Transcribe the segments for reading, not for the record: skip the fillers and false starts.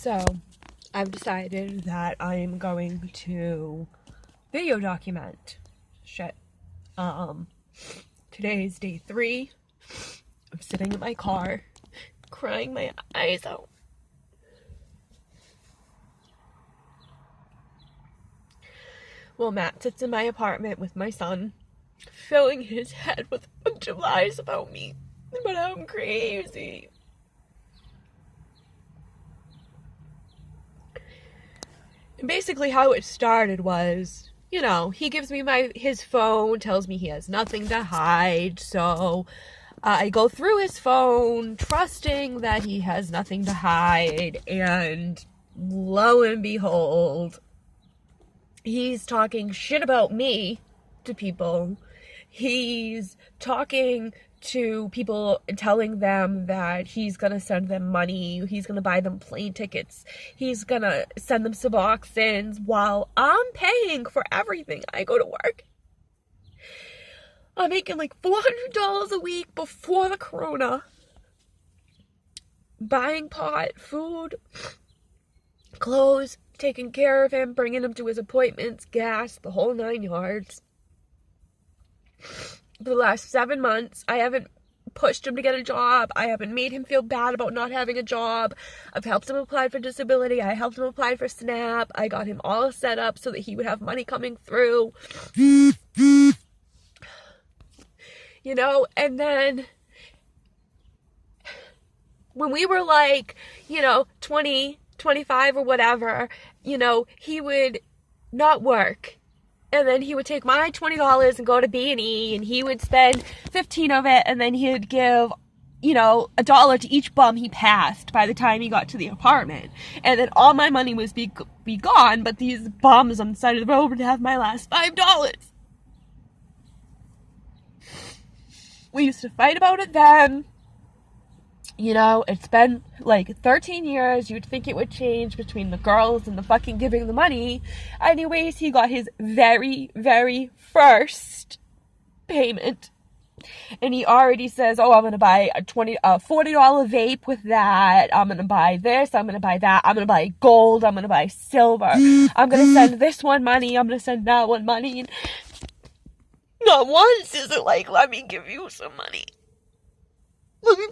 So, I've decided that I'm going to video document shit. Today is day 3. I'm sitting in my car, crying my eyes out. Well, Matt sits in my apartment with my son, filling his head with a bunch of lies about me, about how I'm crazy. And basically how it started was, he gives me his phone, tells me he has nothing to hide, so I go through his phone, trusting that he has nothing to hide, and lo and behold, he's talking shit about me to people. He's talking to people and telling them that he's gonna send them money, he's gonna buy them plane tickets, he's gonna send them Suboxones while I'm paying for everything. I go to work. I'm making like $400 a week before the corona. Buying pot, food, clothes, taking care of him, bringing him to his appointments, gas, the whole 9 yards. For the last 7 months, I haven't pushed him to get a job. I haven't made him feel bad about not having a job. I've helped him apply for disability. I helped him apply for SNAP. I got him all set up so that he would have money coming through. And then when we were like, 20, 25 or whatever, he would not work. And then he would take my $20 and go to B&E, and he would spend $15 of it, and then he'd give, $1 to each bum he passed by the time he got to the apartment. And then all my money was be gone, but these bums on the side of the road would have my last $5. We used to fight about it then. It's been like 13 years. You'd think it would change between the girls and the fucking giving the money. Anyways, he got his very, very first payment. And he already says, I'm going to buy a $40 vape with that. I'm going to buy this. I'm going to buy that. I'm going to buy gold. I'm going to buy silver. I'm going to send this one money. I'm going to send that one money. And not once is it like, let me give you some money. Let me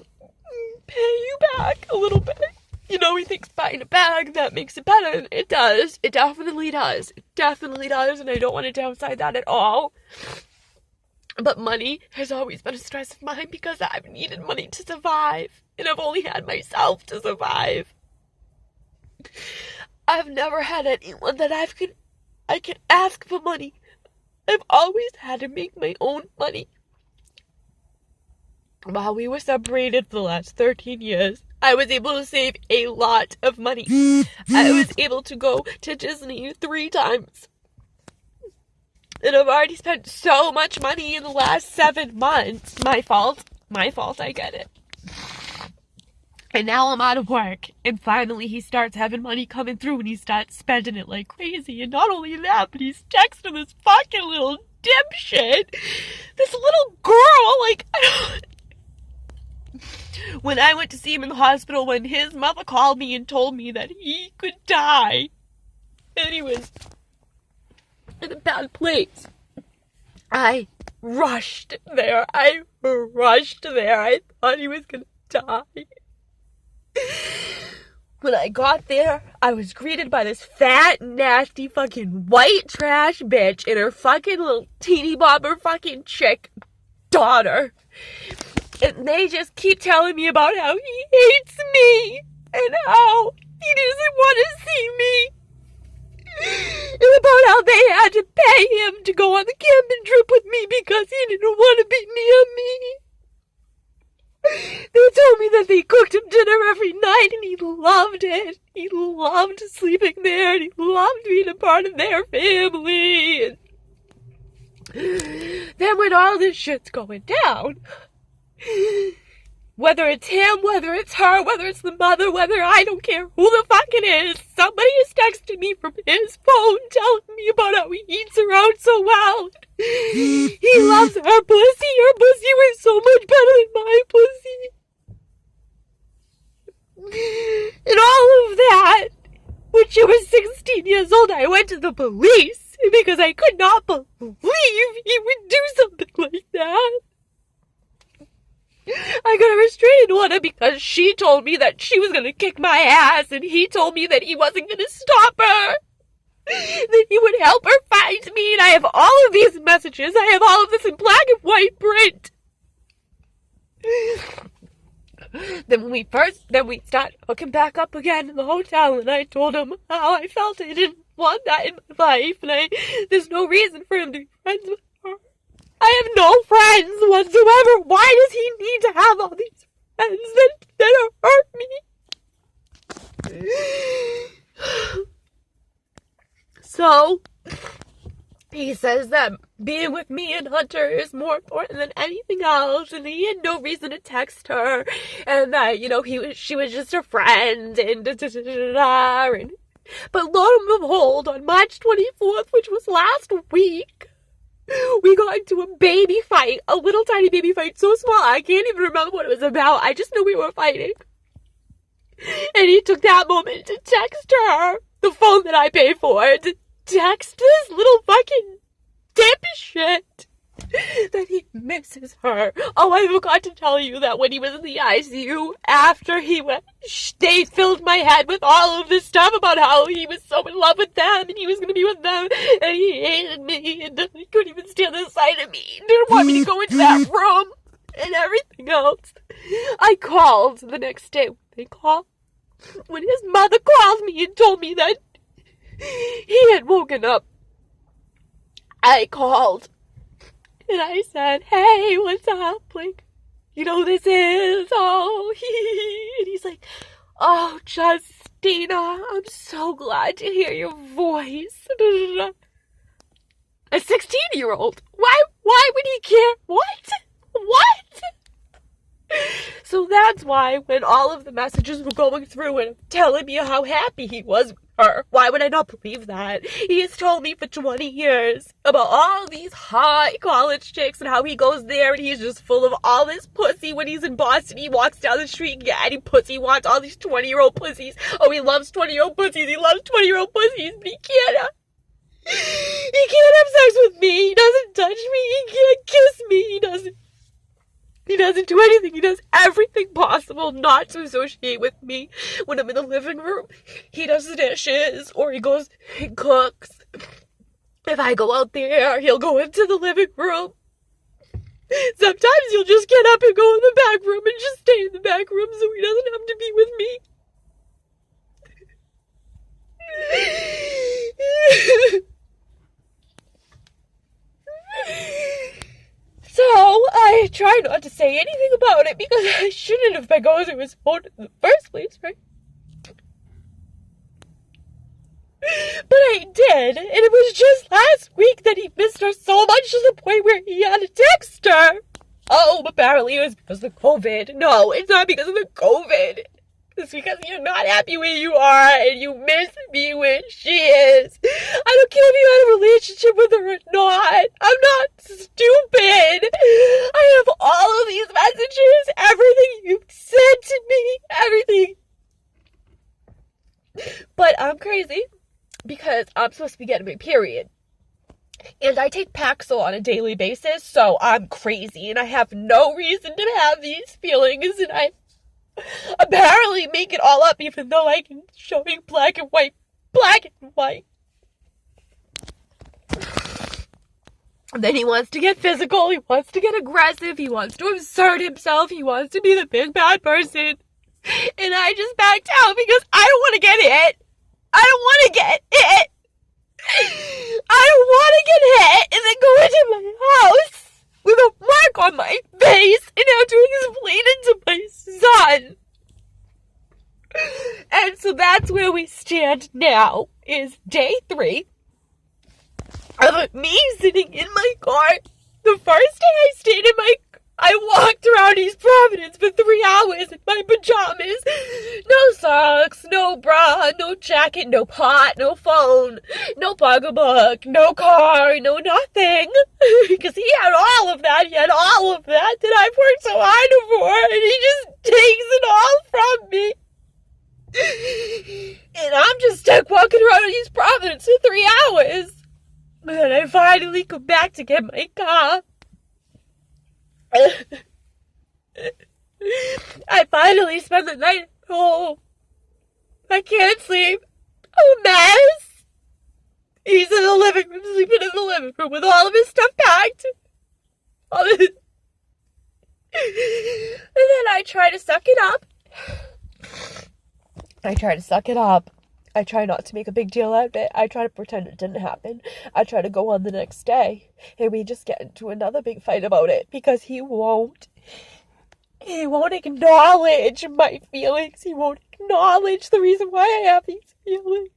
pay you back a little bit. He thinks buying a bag, that makes it better. It does. It definitely does. It definitely does, and I don't want to downside that at all. But money has always been a stress of mine because I've needed money to survive, and I've only had myself to survive. I've never had anyone that I can ask for money. I've always had to make my own money. While we were separated for the last 13 years, I was able to save a lot of money. I was able to go to Disney 3 times. And I've already spent so much money in the last 7 months. My fault, I get it. And now I'm out of work. And finally he starts having money coming through and he starts spending it like crazy. And not only that, but he's texting this fucking little dipshit. This little girl, when I went to see him in the hospital, when his mother called me and told me that he could die, and he was in a bad place, I rushed there. I thought he was gonna die. When I got there, I was greeted by this fat, nasty, fucking white trash bitch and her fucking little teeny bopper fucking chick daughter. And they just keep telling me about how he hates me and how he doesn't want to see me. And about how they had to pay him to go on the camping trip with me because he didn't want to be near me. They told me that they cooked him dinner every night and he loved it. He loved sleeping there and he loved being a part of their family. And then when all this shit's going down, whether it's him, whether it's her, whether it's the mother, whether I don't care who the fuck it is, somebody is texting me from his phone telling me about how he eats her out so well. He loves her pussy. Her pussy was so much better than my pussy. And all of that 16 years old, I went to the police because I could not believe he would do something like that. I got a restraining order because she told me that she was going to kick my ass, and he told me that he wasn't going to stop her, that he would help her find me, and I have all of these messages. I have all of this in black and white print. Then we start hooking back up again in the hotel, and I told him how I felt. I didn't want that in my life, and there's no reason for him to be friends with her. I have no friends whatsoever. Why does he need to have all these friends that hurt me? So, he says that being with me and Hunter is more important than anything else, and he had no reason to text her, and that, she was just a friend, and da-da-da-da-da, and... But lo and behold, on March 24th, which was last week, we got into a baby fight, a little tiny baby fight, so small, I can't even remember what it was about. I just knew we were fighting. And he took that moment to text her, the phone that I pay for, to text this little fucking dipshit that he misses her. Oh, I forgot to tell you that when he was in the ICU, after he went, they filled my head with all of this stuff about how he was so in love with them, and he was going to be with them, and he hated me, and he couldn't even stand the sight of me, didn't want me to go into that room, and everything else. I called the next day. When his mother called me and told me that he had woken up, I called. And I said, hey, what's up? Like, this is, and he's like, oh, Justina, I'm so glad to hear your voice. A 16-year-old. Why would he care? What? So that's why when all of the messages were going through and telling me how happy he was with her, why would I not believe that? He has told me for 20 years about all these hot college chicks and how he goes there and he's just full of all this pussy. When he's in Boston, he walks down the street and get any pussy. He wants all these 20-year-old pussies. Oh, he loves 20-year-old pussies. He loves 20-year-old pussies, but he can't have sex with me. He doesn't touch me. He can't kiss me. He doesn't do anything. He does everything possible not to associate with me. When I'm in the living room, he does the dishes, or he goes and cooks. If I go out there, he'll go into the living room. Sometimes he'll just get up and go in the back room and just stay in the back room so he doesn't have to be with me. So, I try not to say anything about it because I shouldn't have been going through his phone in the first place, right? But I did, and it was just last week that he missed her so much to the point where he had to text her. Oh, apparently it was because of the COVID. No, it's not because of the COVID. It's because you're not happy where you are and you miss me where she is. I don't care if you had a relationship with her or not. I'm not stupid. I have all of these messages, everything you've said to me, everything. But I'm crazy because I'm supposed to be getting my period. And I take Paxil on a daily basis, so I'm crazy and I have no reason to have these feelings, and I apparently make it all up even though I can show you black and white. And then he wants to get physical, he wants to get aggressive, he wants to assert himself, he wants to be the big bad person. And I just backed out because I don't want to get hit. I don't want to get hit and then go into my house with a mark on my face and have to explain it to my son. And so that's where we stand now, is day 3 of me sitting in my car. The first day I walked around East Providence for 3 hours in my pajamas. No socks, no bra, no jacket, no pot, no phone, no pocketbook, no car, no nothing. Because he had all of that. He had all of that I've worked so hard for, and he just takes it all from me. And And I'm just stuck walking around East Providence for 3 hours. And then I finally come back to get my car. I finally spend the night at home. I can't sleep. I'm a mess. He's in the living room, sleeping in the living room with all of his stuff packed. And then I try to suck it up. I try not to make a big deal out of it. I try to pretend it didn't happen. I try to go on the next day. And we just get into another big fight about it because he won't acknowledge my feelings. He won't acknowledge the reason why I have these feelings.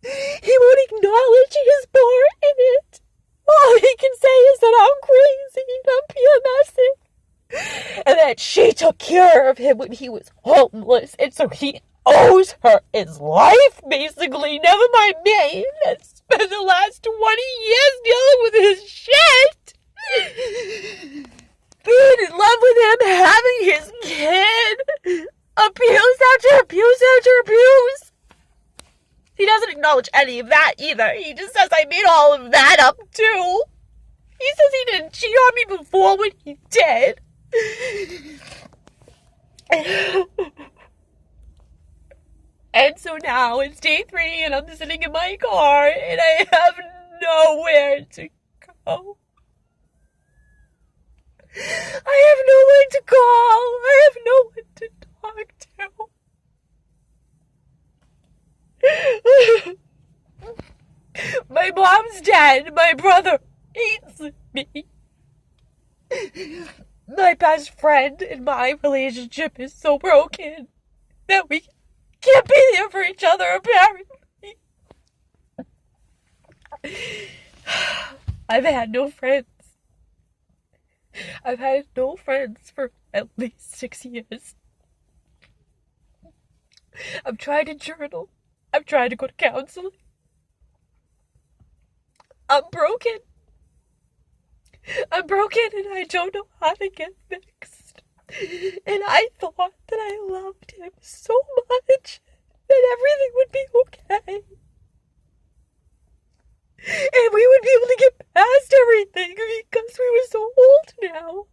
He won't acknowledge his part in it. All he can say is that I'm crazy and I'm PMSing. And that she took care of him when he was homeless. And so he owes her his life, basically. Never mind me. That spent the last 20 years dealing with his shit. Being in love with him, having his kid. Abuse after abuse after abuse. He doesn't acknowledge any of that either. He just says I made all of that up too. He says he didn't cheat on me before when he did. And so now it's day 3 and I'm sitting in my car and I have nowhere to go. I have no one to call. I have no one to talk to. My mom's dead. My brother hates me. My best friend in my relationship is so broken that we can't be there for each other, apparently. I've had no friends. I've had no friends for at least 6 years. I've tried to journal. I've tried to go to counseling. I'm broken. I'm broken and I don't know how to get fixed. And I thought that I loved him so much that everything would be okay. And we would be able to get past everything because we were so old now.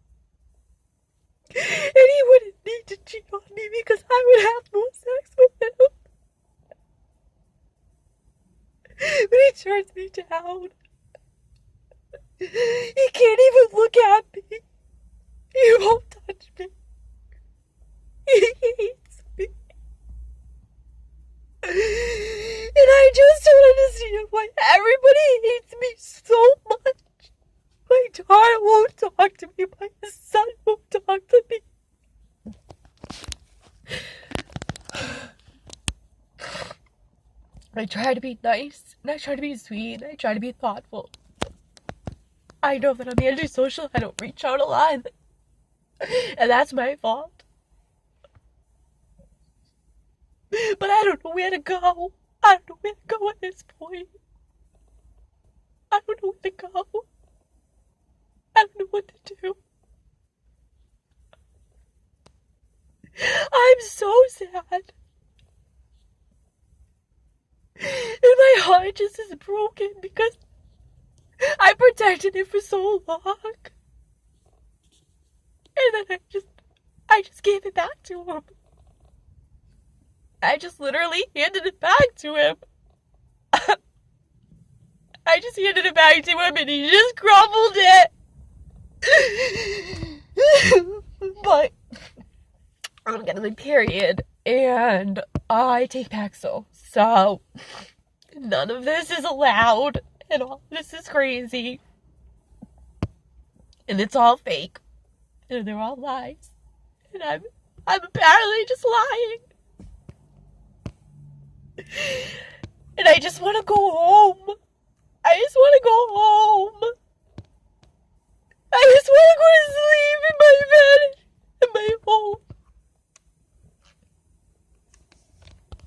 And he wouldn't need to cheat on me because I would have more sex with him. But he turns me down. He can't even look at me. He won't touch me. He hates me. And I just don't understand why everybody hates me so much. My daughter won't talk to me. My son won't talk to me. I try to be nice, and I try to be sweet, and I try to be thoughtful. I know that I'm antisocial. I don't reach out a lot. And that's my fault. But I don't know where to go. I don't know where to go at this point. I don't know where to go. I don't know what to do. I'm so sad. And my heart just is broken because I protected him for so long. And then I just gave it back to him. I just literally handed it back to him. I just handed it back to him and he just crumbled it. But I'm getting my period and I take Paxil. So none of this is allowed and all this is crazy. And it's all fake. And they're all lies. And I'm apparently just lying. And I just want to go home.